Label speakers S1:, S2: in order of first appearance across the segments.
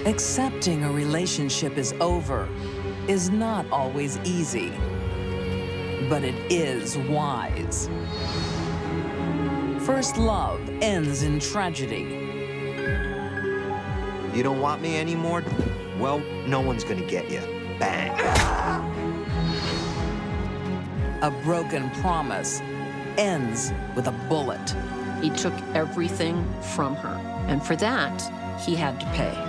S1: Accepting a relationship is over is not always easy, but it is wise. First love ends in tragedy.
S2: You don't want me anymore? Well, no one's gonna get you. Bang.
S1: A broken promise ends with a bullet.
S3: He took everything from her, and for that, he had to pay.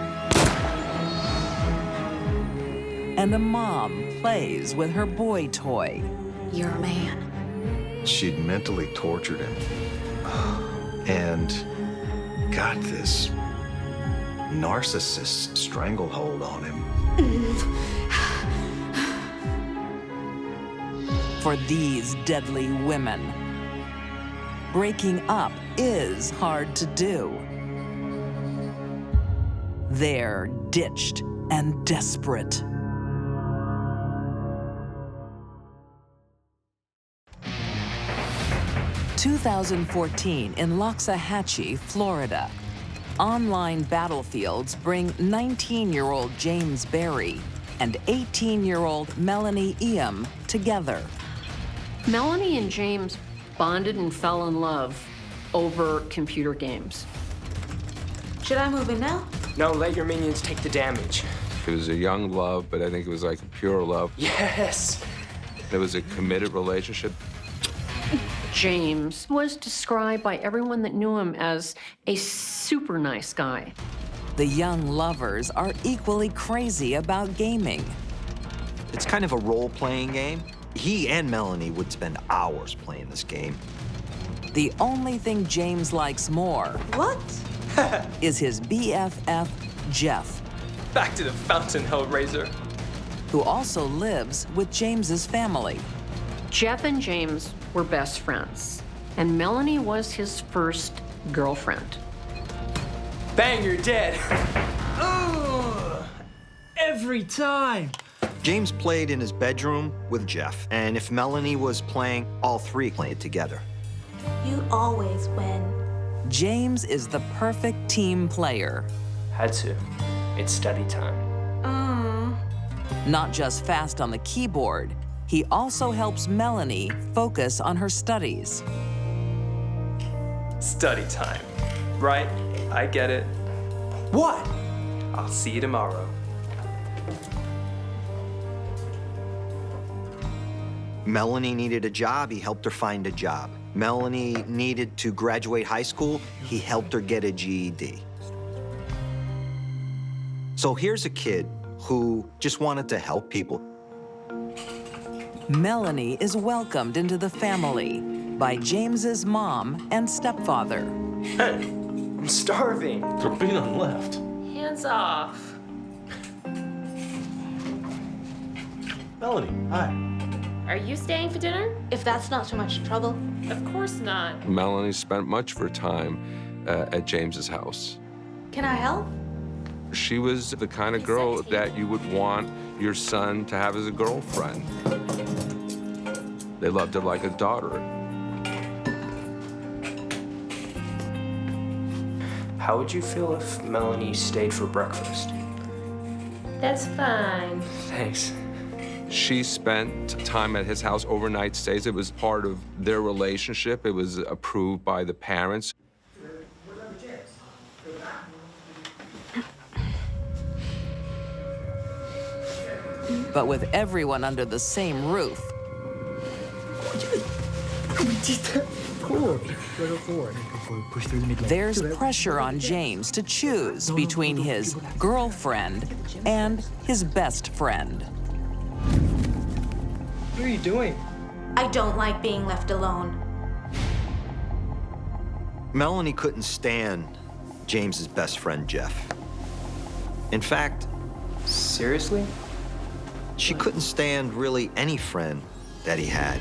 S1: And a mom plays with her boy toy.
S4: You're a man.
S5: She'd mentally tortured him and got this narcissist stranglehold on him.
S1: For these deadly women, breaking up is hard to do. They're ditched and desperate. In 2014 in Loxahatchee, Florida, online battlefields bring 19-year-old James Berry and 18-year-old Melanie Eam together.
S3: Melanie and James bonded and fell in love over computer games.
S4: Should I move in now?
S6: No, let your minions take the damage.
S7: It was a young love, but I think it was like a pure love.
S6: Yes!
S7: It was a committed relationship.
S3: James was described by everyone that knew him as a super nice guy.
S1: The young lovers are equally crazy about gaming.
S2: It's kind of a role-playing game. He and Melanie would spend hours playing this game.
S1: The only thing James likes more
S4: What?
S1: is his BFF, Jeff,
S6: Back to the fountain, Hellraiser.
S1: who also lives with James's family.
S3: Jeff and James were best friends, and Melanie was his first girlfriend.
S6: Bang, you're dead. Ugh, every time.
S2: James played in his bedroom with Jeff, and if Melanie was playing, all three played together.
S4: You always win.
S1: James is the perfect team player.
S6: Had to. It's study time.
S1: Not just fast on the keyboard, he also helps Melanie focus on her studies.
S6: Study time. Right, I get it. What? I'll see you tomorrow.
S2: Melanie needed a job, he helped her find a job. Melanie needed to graduate high school, he helped her get a GED. So here's a kid who just wanted to help people.
S1: Melanie is welcomed into the family by James's mom and stepfather.
S6: Hey, I'm starving.
S8: Turbine left.
S9: Hands off.
S8: Melanie, hi.
S9: Are you staying for dinner?
S4: If that's not too much trouble.
S9: Of course not.
S7: Melanie spent much of her time at James's house.
S4: Can I help?
S7: She was the kind of girl that you would want your son to have as a girlfriend. They loved her like a daughter.
S6: How would you feel if Melanie stayed for breakfast?
S9: That's fine.
S6: Thanks.
S7: She spent time at his house, overnight stays. It was part of their relationship. It was approved by the parents.
S1: But with everyone under the same roof, there's pressure on James to choose between his girlfriend and his best friend.
S6: What are you doing?
S4: I don't like being left alone.
S2: Melanie couldn't stand James's best friend, Jeff. In fact,
S6: Seriously?
S2: she couldn't stand really any friend that he had.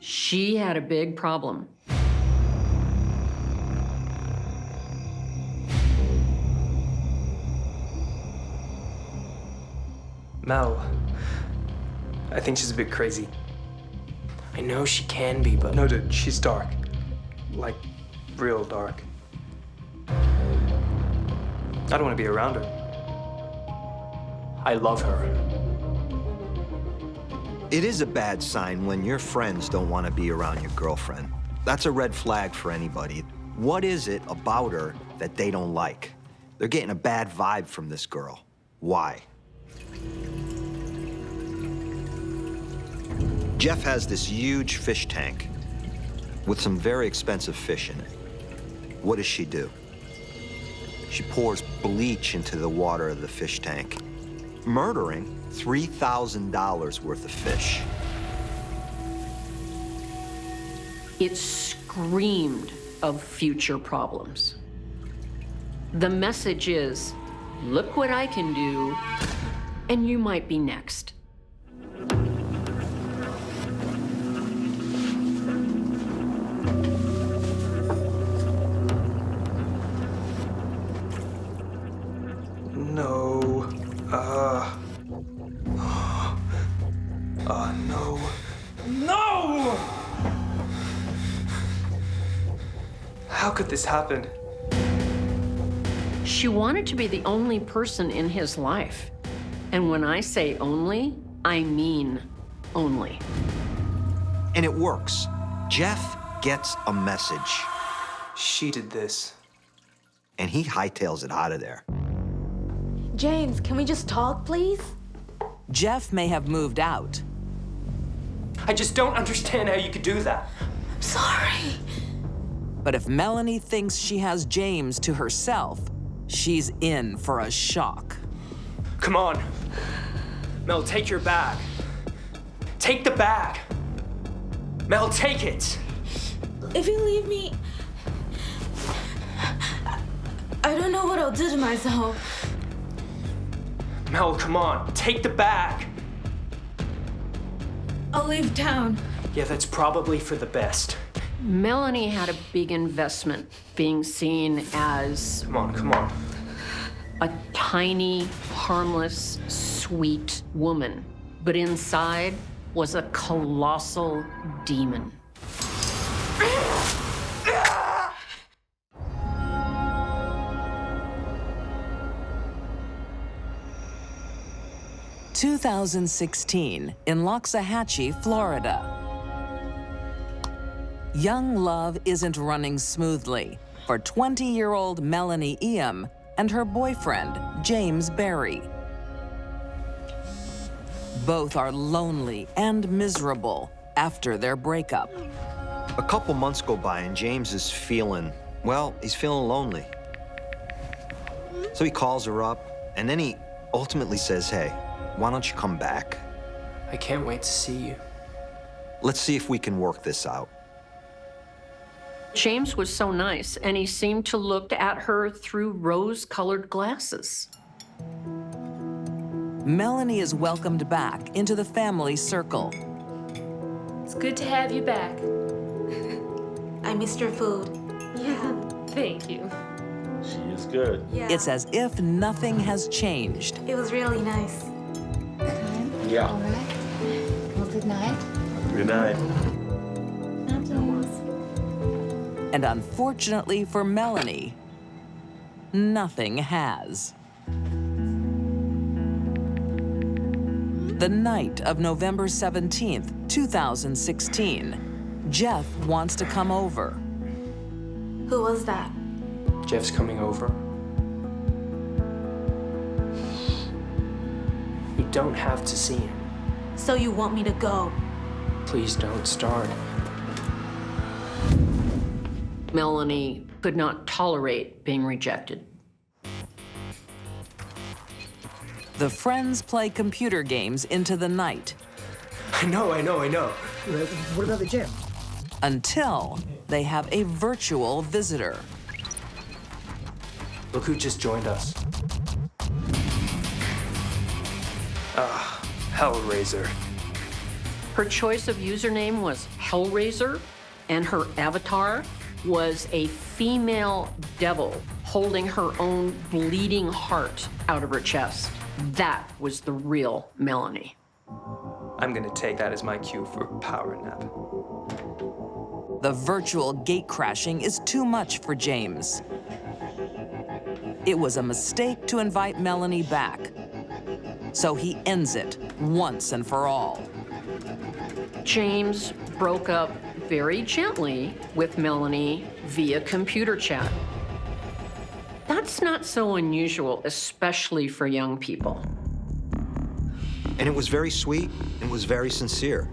S3: She had a big problem.
S6: Mel, I think she's a bit crazy. I know she can be, but no, dude, she's dark. Like, real dark. I don't want to be around her. I love her.
S2: It is a bad sign when your friends don't want to be around your girlfriend. That's a red flag for anybody. What is it about her that they don't like? They're getting a bad vibe from this girl. Why? Jeff has this huge fish tank with some very expensive fish in it. What does she do? She pours bleach into the water of the fish tank, murdering $3,000 worth of fish.
S3: It screamed of future problems. The message is, look what I can do, and you might be next.
S6: No. No. No! How could this happen?
S3: She wanted to be the only person in his life. And when I say only, I mean only.
S2: And it works. Jeff gets a message,
S6: She did this.
S2: and he hightails it out of there.
S4: James, can we just talk, please?
S1: Jeff may have moved out,
S6: I just don't understand how you could do that.
S4: I'm sorry.
S1: but if Melanie thinks she has James to herself, she's in for a shock.
S6: Come on. Mel, take your bag. Take the bag. Mel, take it.
S4: If you leave me, I don't know what I'll do to myself.
S6: Mel, come on. Take the bag.
S4: I'll leave town.
S6: Yeah, that's probably for the best.
S3: Melanie had a big investment being seen as
S6: Come on, come on.
S3: a tiny, harmless, sweet woman. But inside was a colossal demon.
S1: 2016 in Loxahatchee, Florida. Young love isn't running smoothly for 20-year-old Melanie Eam and her boyfriend, James Berry. Both are lonely and miserable after their breakup.
S2: A couple months go by and James is feeling, well, he's feeling lonely. So he calls her up and then he ultimately says, hey, why don't you come back?
S6: I can't wait to see you.
S2: Let's see if we can work this out.
S3: James was so nice, and he seemed to look at her through rose-colored glasses.
S1: Melanie is welcomed back into the family circle.
S9: It's good to have you back.
S4: I missed your food. Yeah.
S9: Thank you.
S8: She is good.
S4: Yeah.
S1: It's as if nothing has changed.
S4: It was really nice.
S8: Yeah.
S10: All right. Well, good night.
S8: Good night.
S1: And unfortunately for Melanie, nothing has. The night of November 17th, 2016, Jeff wants to come over.
S4: Who was that?
S6: Jeff's coming over. You don't have to see him.
S4: So you want me to go?
S6: Please don't start.
S3: Melanie could not tolerate being rejected.
S1: The friends play computer games into the night
S6: I know.
S11: What about the gym?
S1: until they have a virtual visitor.
S6: Look who just joined us. Hellraiser.
S3: Her choice of username was Hellraiser, and her avatar was a female devil holding her own bleeding heart out of her chest. That was the real Melanie.
S6: I'm gonna take that as my cue for a power nap.
S1: The virtual gate crashing is too much for James. It was a mistake to invite Melanie back. So he ends it once and for all.
S3: James broke up very gently with Melanie via computer chat. That's not so unusual, especially for young people.
S2: And it was very sweet. It was very sincere.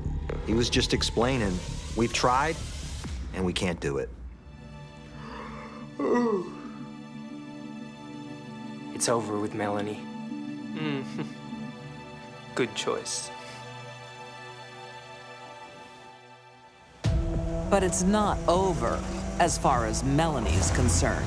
S2: He was just explaining, we've tried, and we can't do it.
S6: It's over with Melanie. Good choice.
S1: But it's not over as far as Melanie's concerned.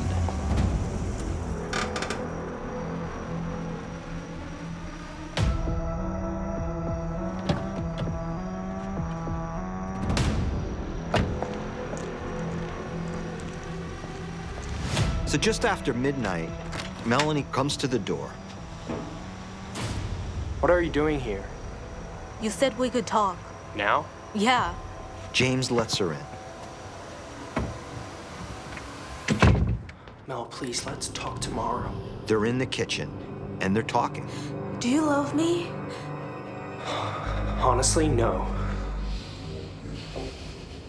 S2: So just after midnight, Melanie comes to the door.
S6: What are you doing here?
S4: You said we could talk.
S6: Now?
S4: Yeah.
S2: James lets her in.
S6: Mel, please, let's talk tomorrow.
S2: They're in the kitchen, and they're talking.
S4: Do you love me?
S6: Honestly, no.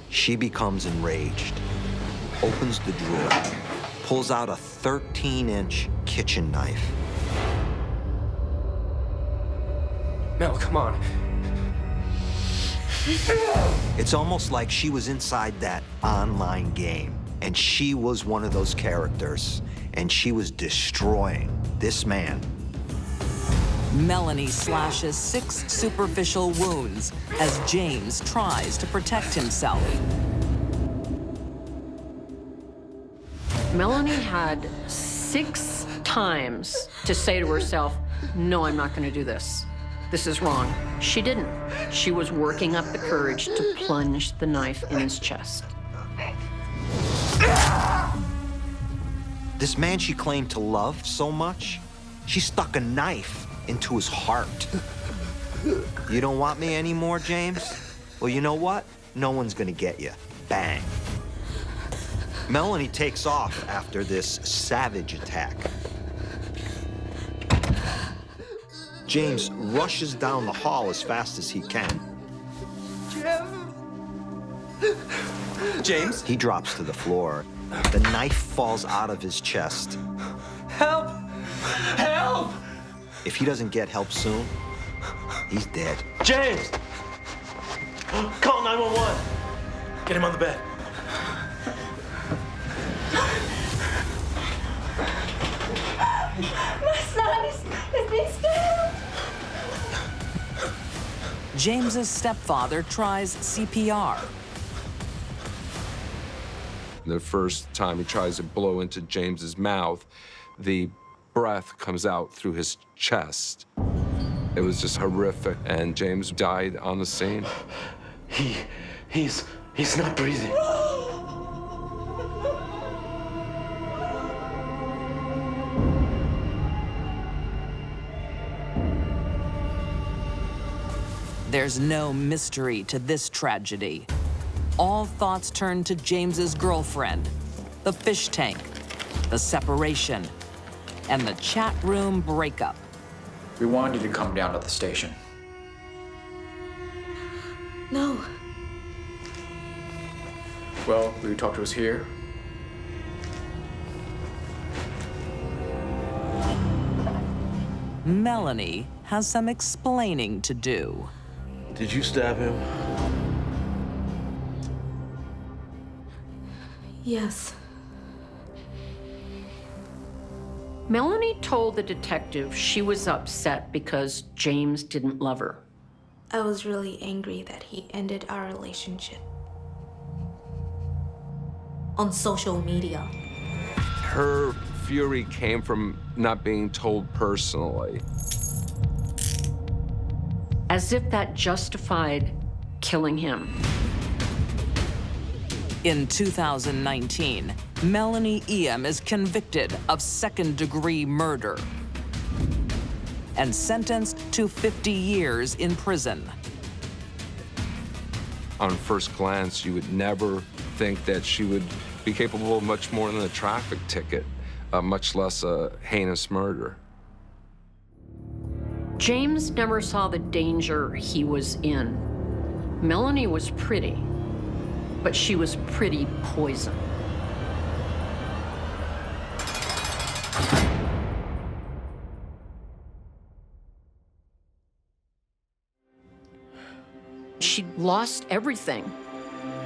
S2: She becomes enraged, opens the drawer, pulls out a 13-inch kitchen knife.
S6: Mel, come on.
S2: It's almost like she was inside that online game, and she was one of those characters, and she was destroying this man.
S1: Melanie slashes 6 superficial wounds as James tries to protect himself.
S3: Melanie had 6 times to say to herself, no, I'm not going to do this. This is wrong. She didn't. She was working up the courage to plunge the knife in his chest.
S2: This man she claimed to love so much, she stuck a knife into his heart. You don't want me anymore, James? Well, you know what? No one's gonna get you. Bang. Melanie takes off after this savage attack. James rushes down the hall as fast as he can.
S6: James?
S2: He drops to the floor. The knife falls out of his chest.
S6: Help! Help!
S2: If he doesn't get help soon, he's dead.
S8: James! Call 911. Get him on the bed.
S10: My son is being stabbed.
S1: James's stepfather tries CPR.
S7: The first time he tries to blow into James's mouth, the breath comes out through his chest. It was just horrific, and James died on the scene.
S8: He's not breathing.
S1: There's no mystery to this tragedy. All thoughts turn to James's girlfriend, the fish tank, the separation, and the chat room breakup.
S12: We wanted you to come down to the station.
S4: No.
S12: Well, will you talk to us here?
S1: Melanie has some explaining to do.
S8: Did you stab him?
S4: Yes.
S3: Melanie told the detective she was upset because James didn't love her.
S4: I was really angry that he ended our relationship. On social media.
S7: Her fury came from not being told personally.
S3: As if that justified killing him.
S1: In 2019, Melanie Eam is convicted of second-degree murder and sentenced to 50 years in prison.
S7: On first glance, you would never think that she would be capable of much more than a traffic ticket. much less a heinous murder.
S3: James never saw the danger he was in. Melanie was pretty, but she was pretty poison. She lost everything.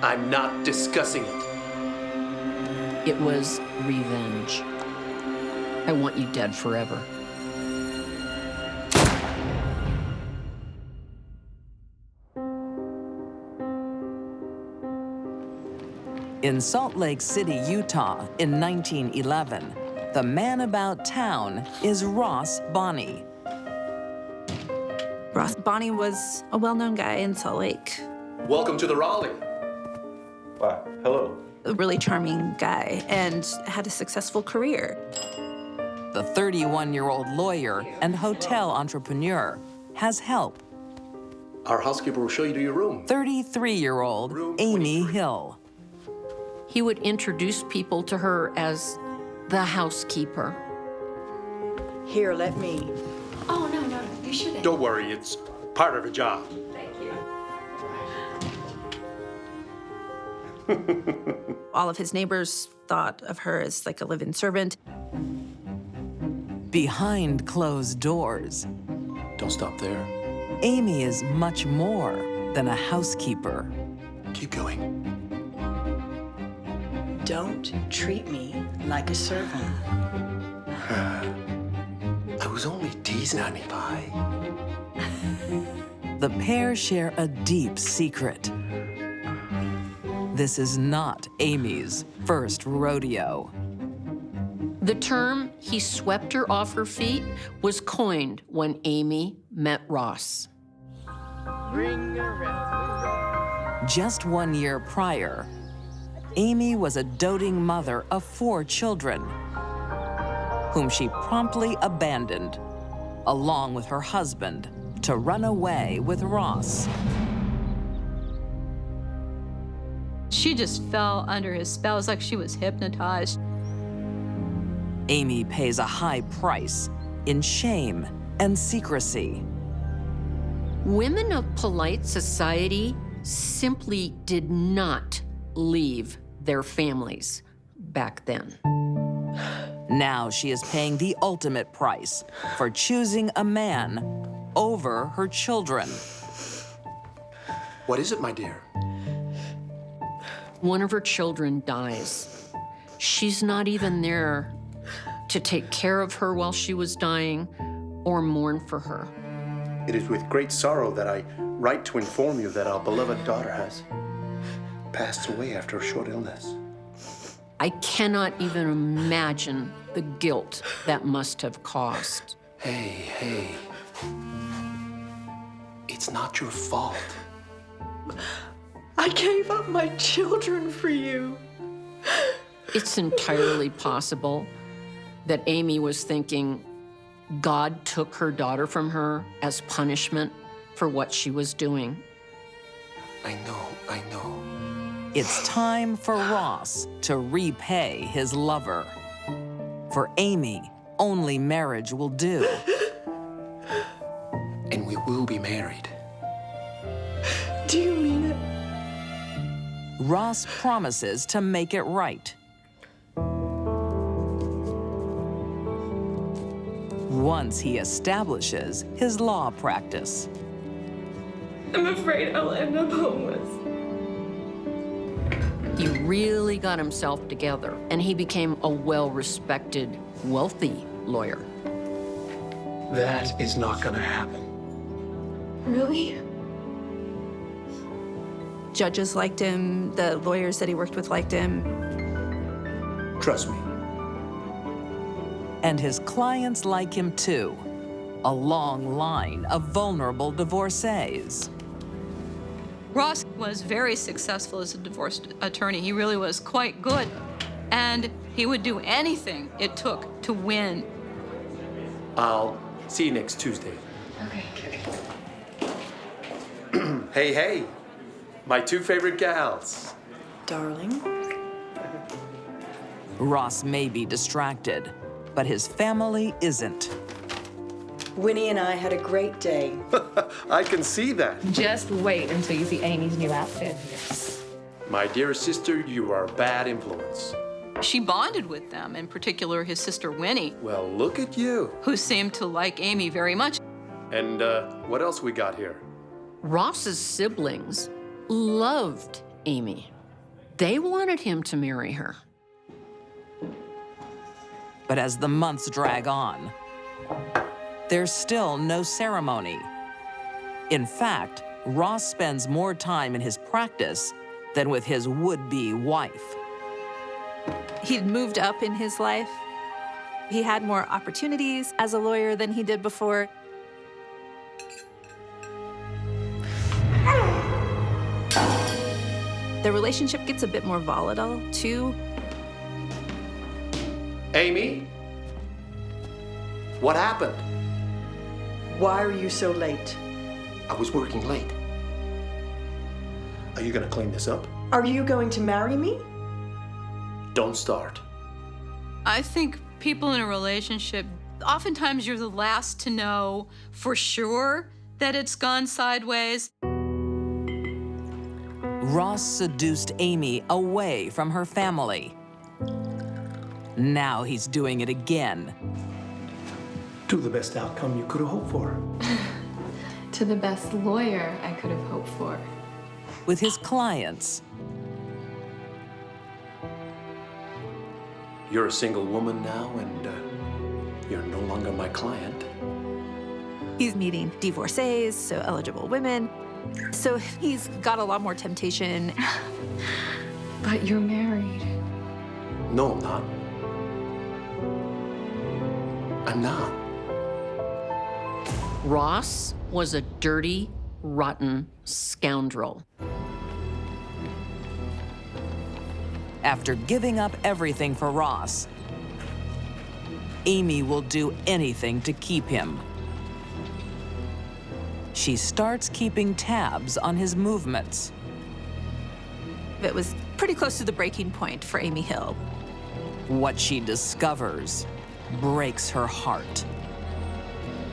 S6: I'm not discussing it.
S3: It was revenge. I want you dead forever.
S1: In Salt Lake City, Utah, in 1911, the man about town is Ross Bonney.
S4: Ross Bonney was a well-known guy in Salt Lake.
S6: Welcome to the Raleigh.
S8: Wow, hello.
S4: A really charming guy and had a successful career.
S1: The 31-year-old lawyer and hotel entrepreneur has help.
S6: Our housekeeper will show you to your room.
S1: 33-year-old Amy Hill.
S3: He would introduce people to her as the housekeeper.
S13: Here, let me.
S9: Oh, no, no, you shouldn't.
S6: Don't worry, it's part of the job.
S9: Thank you.
S4: All of his neighbors thought of her as like a live-in servant.
S1: Behind closed doors,
S6: Don't stop there.
S1: Amy is much more than a housekeeper.
S6: Keep going.
S13: Don't treat me like a servant.
S6: I was only teasing, honey pie.
S1: The pair share a deep secret. This is not Amy's first rodeo.
S3: The term, he swept her off her feet, was coined when Amy met Ross.
S1: Just 1 year prior, Amy was a doting mother of 4 children, whom she promptly abandoned, along with her husband, to run away with Ross.
S14: She just fell under his spell. It was like she was hypnotized.
S1: Amy pays a high price in shame and secrecy.
S3: Women of polite society simply did not leave their families back then.
S1: Now she is paying the ultimate price for choosing a man over her children.
S6: What is it, my dear?
S3: One of her children dies. She's not even there to take care of her while she was dying or mourn for her.
S15: It is with great sorrow that I write to inform you that our beloved daughter has passed away after a short illness.
S3: I cannot even imagine the guilt that must have caused.
S6: Hey. It's not your fault.
S13: I gave up my children for you.
S3: It's entirely possible that Amy was thinking God took her daughter from her as punishment for what she was doing.
S6: I know.
S1: It's time for Ross to repay his lover. For Amy, only marriage will do.
S6: And we will be married.
S13: Do you mean it?
S1: Ross promises to make it right. Once he establishes his law practice.
S9: I'm afraid I'll end up homeless.
S3: He really got himself together, and he became a well-respected, wealthy lawyer.
S15: That is not gonna happen.
S9: Really?
S4: Judges liked him, the lawyers that he worked with liked him.
S15: Trust me.
S1: And his clients like him too. A long line of vulnerable divorcees.
S14: Ross was very successful as a divorce attorney. He really was quite good. And he would do anything it took to win.
S6: I'll see you next Tuesday.
S9: Okay.
S6: Hey. My 2 favorite gals.
S13: Darling.
S1: Ross may be distracted, but his family isn't.
S13: Winnie and I had a great day.
S15: I can see that.
S9: Just wait until you see Amy's new outfit.
S15: My dear sister, you are a bad influence.
S14: She bonded with them, in particular his sister Winnie,
S15: Well, look at you.
S14: who seemed to like Amy very much.
S15: And what else we got here?
S3: Ross's siblings loved Amy. They wanted him to marry her.
S1: But as the months drag on, there's still no ceremony. In fact, Ross spends more time in his practice than with his would-be wife.
S16: He'd moved up in his life. He had more opportunities as a lawyer than he did before. The relationship gets a bit more volatile, too.
S15: Amy? What happened?
S13: Why are you so late?
S15: I was working late. Are you gonna clean this up?
S13: Are you going to marry me?
S15: Don't start.
S14: I think people in a relationship, oftentimes you're the last to know for sure that it's gone sideways.
S1: Ross seduced Amy away from her family. Now he's doing it again.
S15: To the best outcome you could have hoped for.
S9: To the best lawyer I could have hoped for.
S1: With his clients.
S15: You're a single woman now, and you're no longer my client.
S16: He's meeting divorcees, so eligible women. So he's got a lot more temptation.
S9: But you're married.
S15: No, I'm not. I'm not.
S3: Ross was a dirty, rotten scoundrel.
S1: After giving up everything for Ross, Amy will do anything to keep him. She starts keeping tabs on his movements.
S16: It was pretty close to the breaking point for Amy Hill.
S1: What she discovers breaks her heart.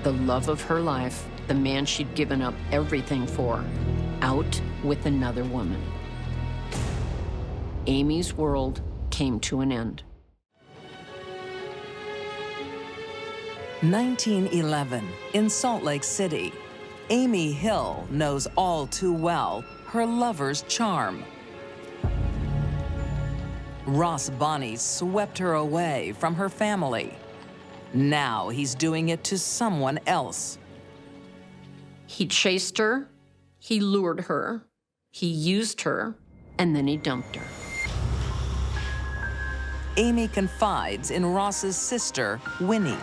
S3: The love of her life, the man she'd given up everything for, out with another woman. Amy's world came to an end.
S1: 1911, in Salt Lake City, Amy Hill knows all too well her lover's charm. Ross Bonney swept her away from her family. Now he's doing it to someone else.
S3: He chased her, he lured her, he used her, and then he dumped her.
S1: Amy confides in Ross's sister, Winnie.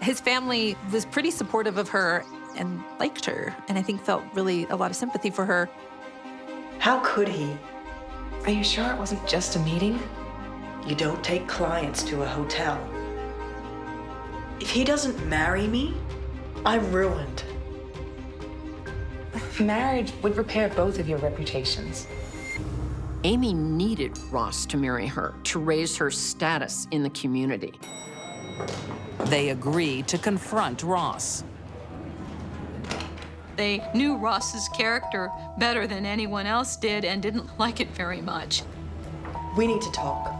S16: His family was pretty supportive of her and liked her, and I think felt really a lot of sympathy for her.
S13: How could he?
S10: Are you sure it wasn't just a meeting?
S13: You don't take clients to a hotel. If he doesn't marry me, I'm ruined.
S10: Marriage would repair both of your reputations.
S3: Amy needed Ross to marry her, to raise her status in the community.
S1: They agree to confront Ross.
S14: They knew Ross's character better than anyone else did and didn't like it very much.
S13: We need to talk.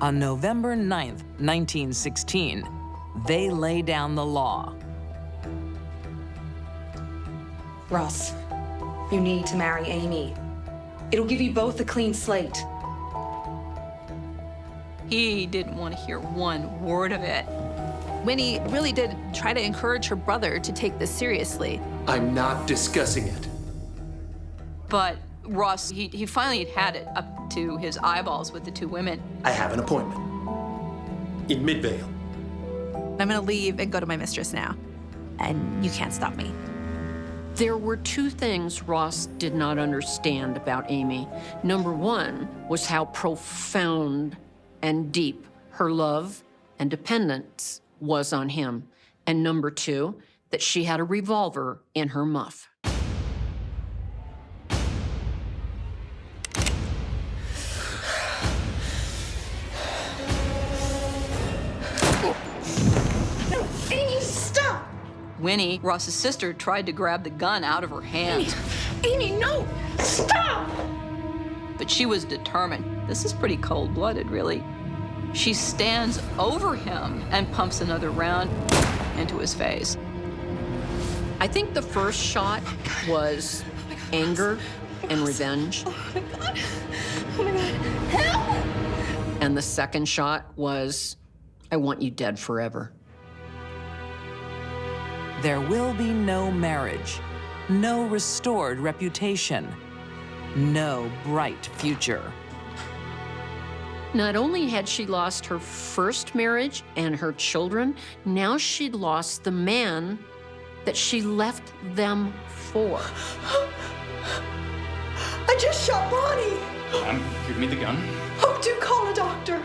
S1: On November 9th, 1916, they lay down the law.
S10: Ross, you need to marry Amy. It'll give you both a clean slate.
S14: He didn't want to hear one word of it.
S16: Winnie really did try to encourage her brother to take this seriously.
S15: I'm not discussing it.
S14: But Ross, he finally had it up to his eyeballs with the two women.
S15: I have an appointment in Midvale.
S16: I'm gonna leave and go to my mistress now, and you can't stop me.
S3: There were two things Ross did not understand about Amy. Number one was how profound and deep her love and dependence was on him. And number two, that she had a revolver in her muff.
S14: Winnie, Ross's sister, tried to grab the gun out of her hand.
S10: Amy, no! Stop!
S14: But she was determined. This is pretty cold-blooded, really. She stands over him and pumps another round into his face.
S3: I think the first shot was anger and revenge.
S10: Oh my God. Oh my God. Help!
S3: And the second shot was, I want you dead forever.
S1: There will be no marriage, no restored reputation, no bright future.
S3: Not only had she lost her first marriage and her children, now she'd lost the man that she left them for.
S10: I just shot Bonnie.
S17: Give me the gun.
S10: Oh, do call a doctor.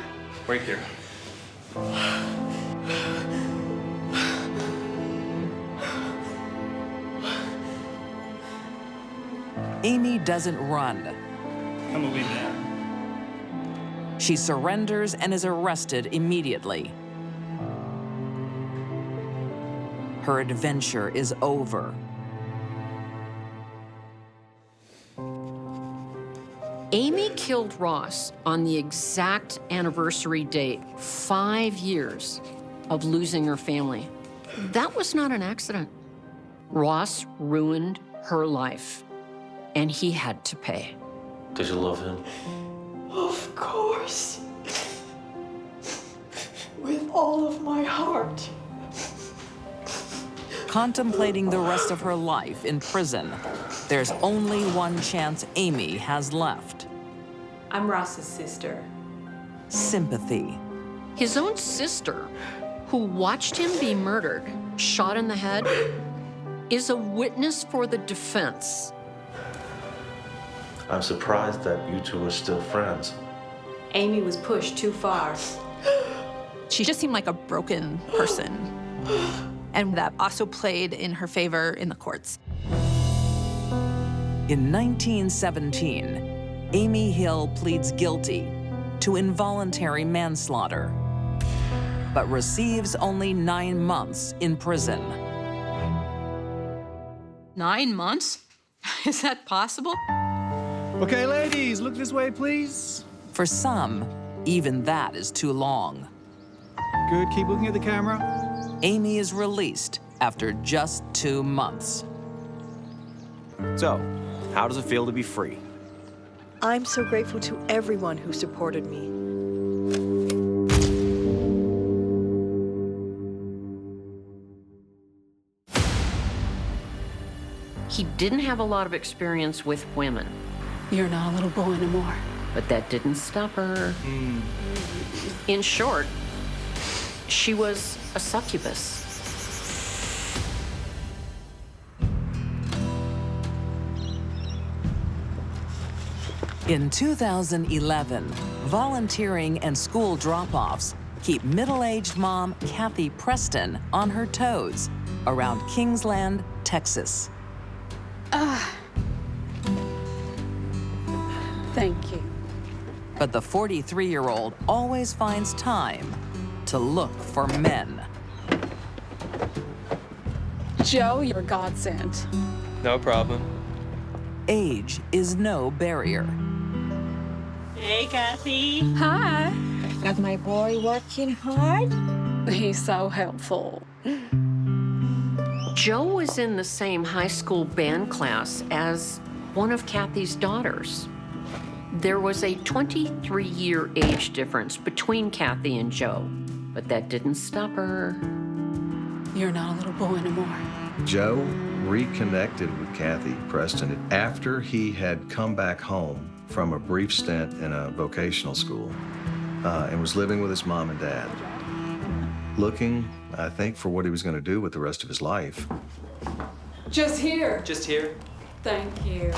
S17: Right here.
S1: Amy doesn't run.
S17: I'm gonna leave that.
S1: She surrenders and is arrested immediately. Her adventure is over.
S3: Amy killed Ross on the exact anniversary date, 5 years of losing her family. That was not an accident. Ross ruined her life, and he had to pay.
S8: Did you love him?
S13: Of course. With all of my heart.
S1: Contemplating the rest of her life in prison, there's only one chance Amy has left.
S4: I'm Ross's sister.
S1: Sympathy.
S3: His own sister, who watched him be murdered, shot in the head, is a witness for the defense.
S8: I'm surprised that you two are still friends.
S4: Amy was pushed too far.
S16: She just seemed like a broken person. And that also played in her favor in the courts.
S1: In 1917, Amy Hill pleads guilty to involuntary manslaughter, but receives only 9 months in prison.
S14: 9 months? Is that possible?
S18: Okay, ladies, look this way, please.
S1: For some, even that is too long.
S18: Good, keep looking at the camera.
S1: Amy is released after just 2 months.
S19: So, how does it feel to be free?
S13: I'm so grateful to everyone who supported me.
S3: He didn't have a lot of experience with women.
S20: You're not a little boy anymore.
S3: But that didn't stop her. In short, she was a succubus.
S1: In 2011, volunteering and school drop-offs keep middle-aged mom Kathy Preston on her toes around Kingsland, Texas.
S20: Thank you.
S1: But the 43-year-old always finds time to look for men.
S20: Joe, you're a godsend.
S6: No problem.
S1: Age is no barrier.
S21: Hey, Kathy.
S20: Hi.
S21: Got my boy working hard?
S20: He's so helpful.
S3: Joe was in the same high school band class as one of Kathy's daughters. There was a 23-year age difference between Kathy and Joe, but that didn't stop her.
S20: You're not a little boy anymore.
S5: Joe reconnected with Kathy Preston after he had come back home from a brief stint in a vocational school and was living with his mom and dad, looking, I think, for what he was going to do with the rest of his life.
S20: Just here.
S6: Just here.
S20: Thank you.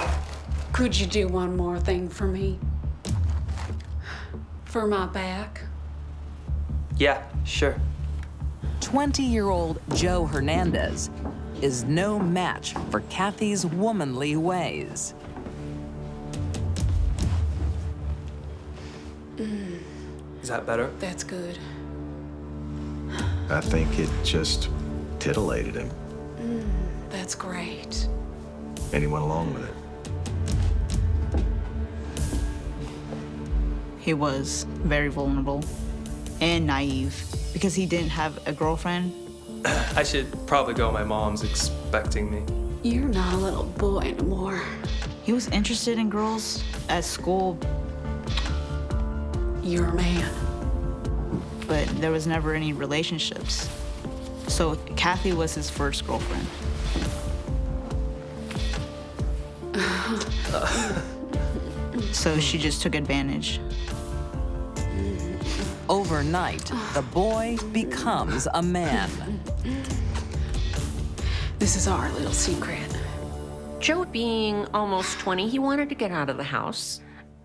S20: Could you do one more thing for me? For my back?
S6: Yeah, sure.
S1: 20-year-old Joe Hernandez is no match for Kathy's womanly ways.
S6: Is that better?
S20: That's good.
S5: I think it just titillated him.
S20: That's great.
S5: And he went along with it.
S11: He was very vulnerable and naive because he didn't have a girlfriend.
S6: I should probably go. My mom's expecting me.
S20: You're not a little boy anymore.
S11: He was interested in girls at school.
S20: You're a man.
S11: But there was never any relationships. So Kathy was his first girlfriend. So she just took advantage.
S1: Overnight, the boy becomes a man.
S20: This is our little secret.
S3: Joe, being almost 20, he wanted to get out of the house.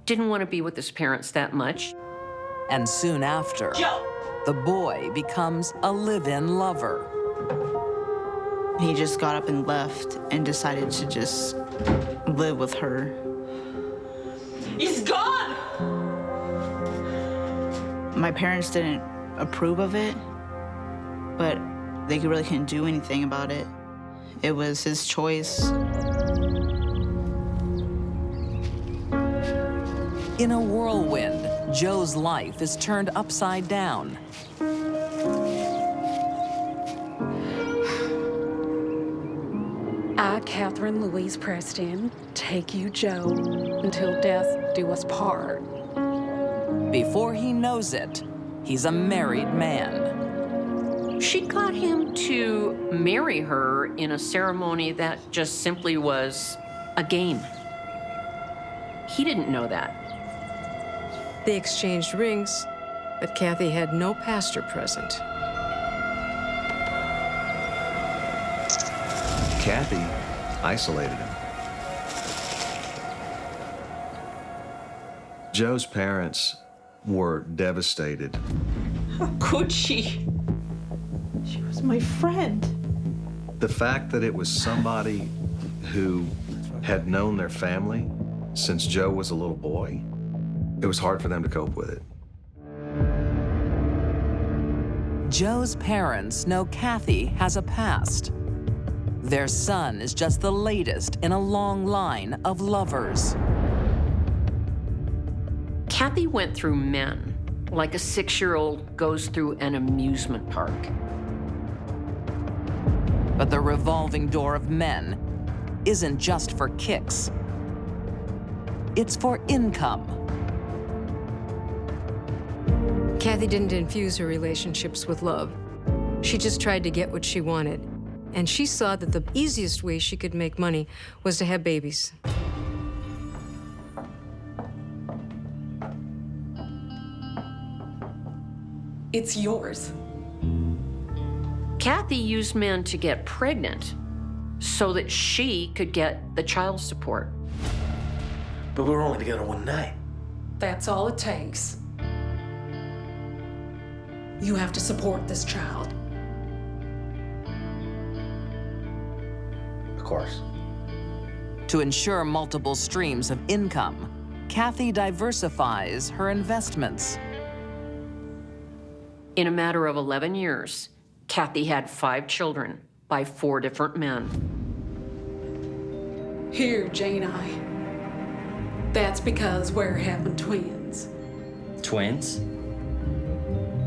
S3: Didn't want to be with his parents that much.
S1: And soon after, the boy becomes a live-in lover.
S11: He just got up and left and decided to just live with her.
S21: He's gone!
S11: My parents didn't approve of it, but they really couldn't do anything about it. It was his choice.
S1: In a whirlwind, Joe's life is turned upside down.
S20: I, Catherine Louise Preston, take you, Joe, until death do us part.
S1: Before he knows it, he's a married man.
S3: She got him to marry her in a ceremony that just simply was a game. He didn't know that.
S22: They exchanged rings, but Kathy had no pastor present.
S5: Kathy isolated him. Joe's parents were devastated.
S21: How could she? She was my friend.
S5: The fact that it was somebody who had known their family since Joe was a little boy, it was hard for them to cope with it.
S1: Joe's parents know Kathy has a past. Their son is just the latest in a long line of lovers.
S3: Kathy went through men like a 6-year-old goes through an amusement park.
S1: But the revolving door of men isn't just for kicks. It's for income.
S22: Kathy didn't infuse her relationships with love. She just tried to get what she wanted. And she saw that the easiest way she could make money was to have babies.
S20: It's yours.
S3: Kathy used men to get pregnant so that she could get the child support.
S8: But we were only together one night.
S20: That's all it takes. You have to support this child.
S8: Of course.
S1: To ensure multiple streams of income, Kathy diversifies her investments.
S3: In a matter of 11 years, Kathy had 5 children by 4 different men.
S20: Here, Jane I. That's because we're having twins.
S8: Twins?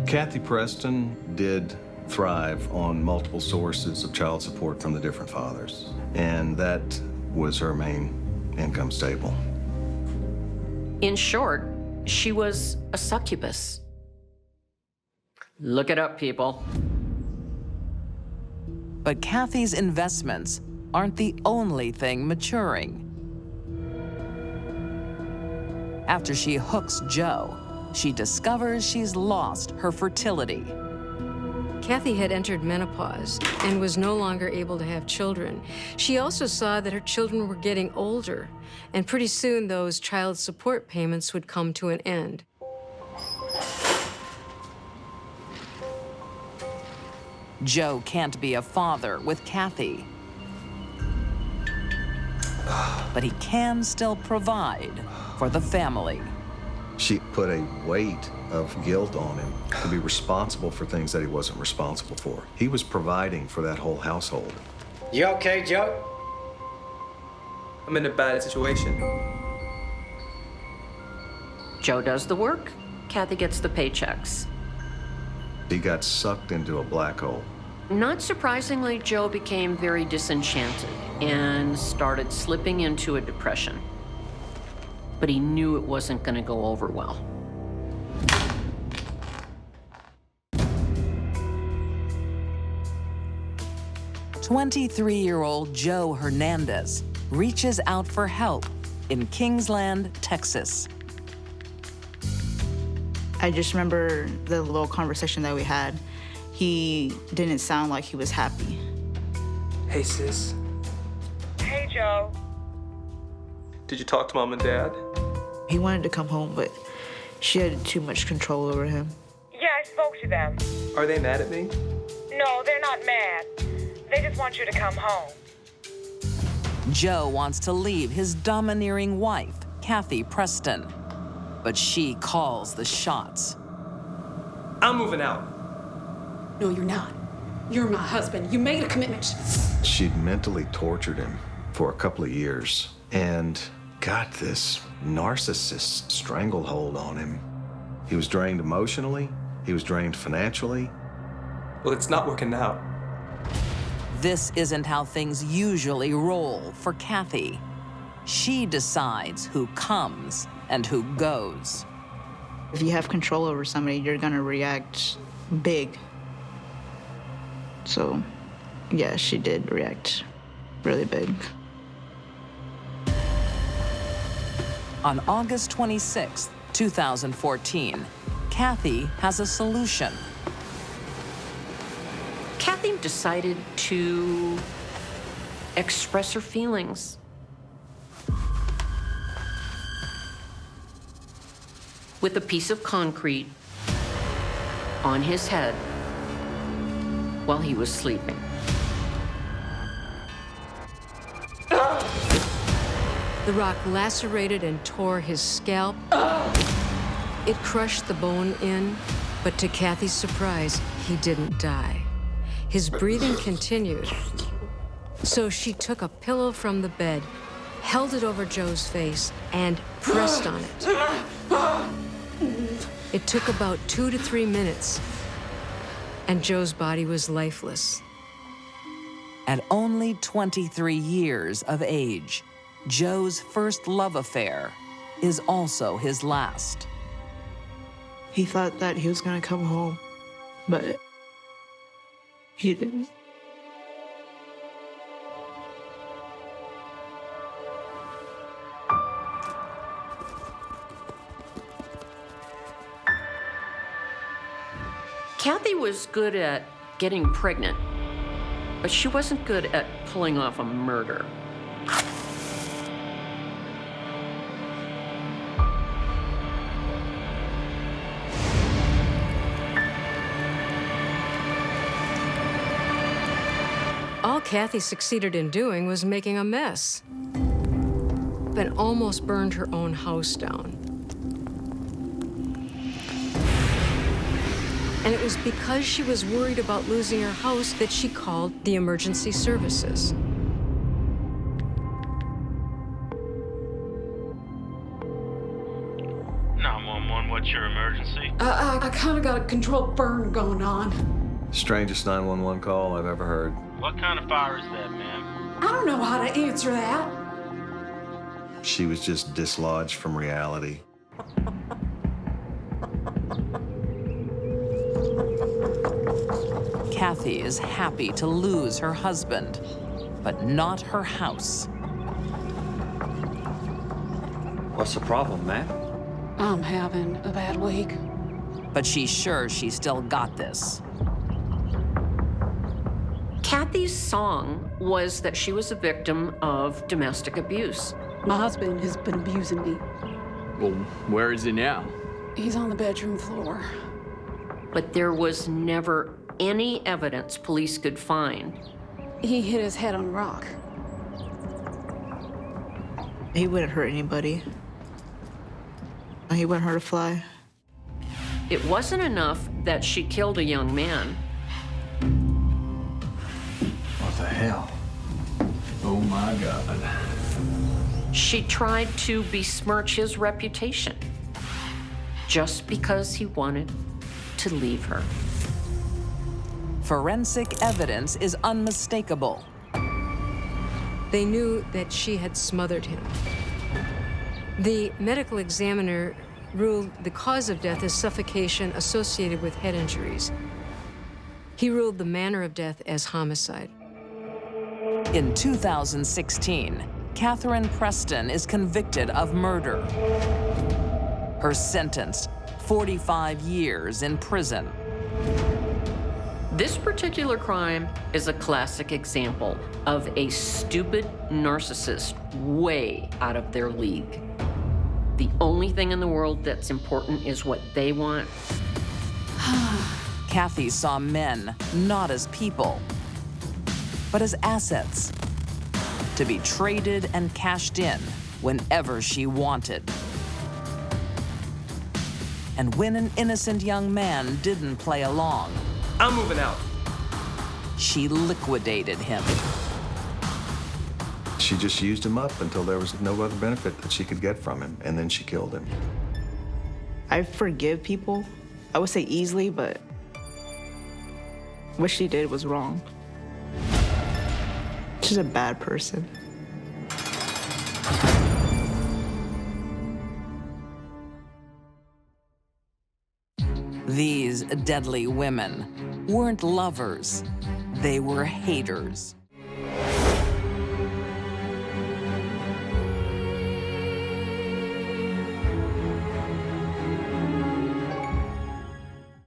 S5: Kathy Preston did thrive on multiple sources of child support from the different fathers, and that was her main income staple.
S3: In short, she was a succubus. Look it up, people.
S1: But Kathy's investments aren't the only thing maturing. After she hooks Joe, she discovers she's lost her fertility.
S22: Kathy had entered menopause and was no longer able to have children. She also saw that her children were getting older, and pretty soon those child support payments would come to an end.
S1: Joe can't be a father with Kathy. But he can still provide for the family.
S5: She put a weight of guilt on him to be responsible for things that he wasn't responsible for. He was providing for that whole household.
S2: You okay, Joe?
S6: I'm in a bad situation.
S3: Joe does the work, Kathy gets the paychecks.
S5: He got sucked into a black hole.
S3: Not surprisingly, Joe became very disenchanted and started slipping into a depression. But he knew it wasn't going to go over well.
S1: "23-year-old Joe Hernandez reaches out for help in Kingsland, Texas.
S11: I just remember the little conversation that we had. He didn't sound like he was happy.
S6: Hey, sis.
S12: Hey, Joe.
S6: Did you talk to Mom and Dad?
S11: He wanted to come home, but she had too much control over him.
S12: Yeah, I spoke to them.
S6: Are they mad at me?
S12: No, they're not mad. They just want you to come home.
S1: Joe wants to leave his domineering wife, Kathy Preston, but she calls the shots.
S6: I'm moving out.
S20: No, you're not. You're my husband. You made a commitment.
S5: She'd mentally tortured him for a couple of years and got this narcissist stranglehold on him. He was drained emotionally, he was drained financially.
S6: Well, it's not working out.
S1: This isn't how things usually roll for Kathy. She decides who comes and who goes.
S11: If you have control over somebody, you're gonna react big. So, yeah, she did react really big.
S1: On August 26, 2014, Kathy has a solution.
S3: Kathy decided to express her feelings. With a piece of concrete on his head while he was sleeping.
S22: The rock lacerated and tore his scalp. It crushed the bone in, but to Kathy's surprise, he didn't die. His breathing continued. So she took a pillow from the bed, held it over Joe's face, and pressed on it. It took about 2 to 3 minutes, and Joe's body was lifeless.
S1: At only 23 years of age, Joe's first love affair is also his last.
S11: He thought that he was gonna come home, but he didn't.
S3: Kathy was good at getting pregnant, but she wasn't good at pulling off a murder.
S22: All Kathy succeeded in doing was making a mess, but almost burned her own house down. And it was because she was worried about losing her house that she called the emergency services.
S17: What's your emergency?
S20: I kind of got a controlled burn going on.
S5: Strangest 911 call I've ever heard.
S17: What kind of fire is that, ma'am?
S20: I don't know how to answer that.
S5: She was just dislodged from reality.
S1: Kathy is happy to lose her husband, but not her house.
S2: What's the problem, ma'am?
S20: I'm having a bad week.
S1: But she's sure she still got this.
S3: Kathy's song was that she was a victim of domestic abuse.
S20: My husband has been abusing me.
S23: Well, where is he now?
S20: He's on the bedroom floor.
S3: But there was never any evidence police could find.
S20: He hit his head on a rock.
S11: He wouldn't hurt anybody. He wouldn't hurt a fly.
S3: It wasn't enough that she killed a young man.
S2: What the hell?
S23: Oh my God.
S3: She tried to besmirch his reputation just because he wanted to leave her.
S1: Forensic evidence is unmistakable.
S22: They knew that she had smothered him. The medical examiner ruled the cause of death as suffocation associated with head injuries. He ruled the manner of death as homicide.
S1: In 2016, Catherine Preston is convicted of murder. Her sentence, 45 years in prison.
S3: This particular crime is a classic example of a stupid narcissist way out of their league. The only thing in the world that's important is what they want.
S1: Kathy saw men not as people, but as assets, to be traded and cashed in whenever she wanted. And when an innocent young man didn't play along,
S6: I'm moving out.
S1: she liquidated him.
S5: She just used him up until there was no other benefit that she could get from him, and then she killed him.
S11: I forgive people, I would say easily, but what she did was wrong. She's a bad person.
S1: These deadly women weren't lovers, they were haters.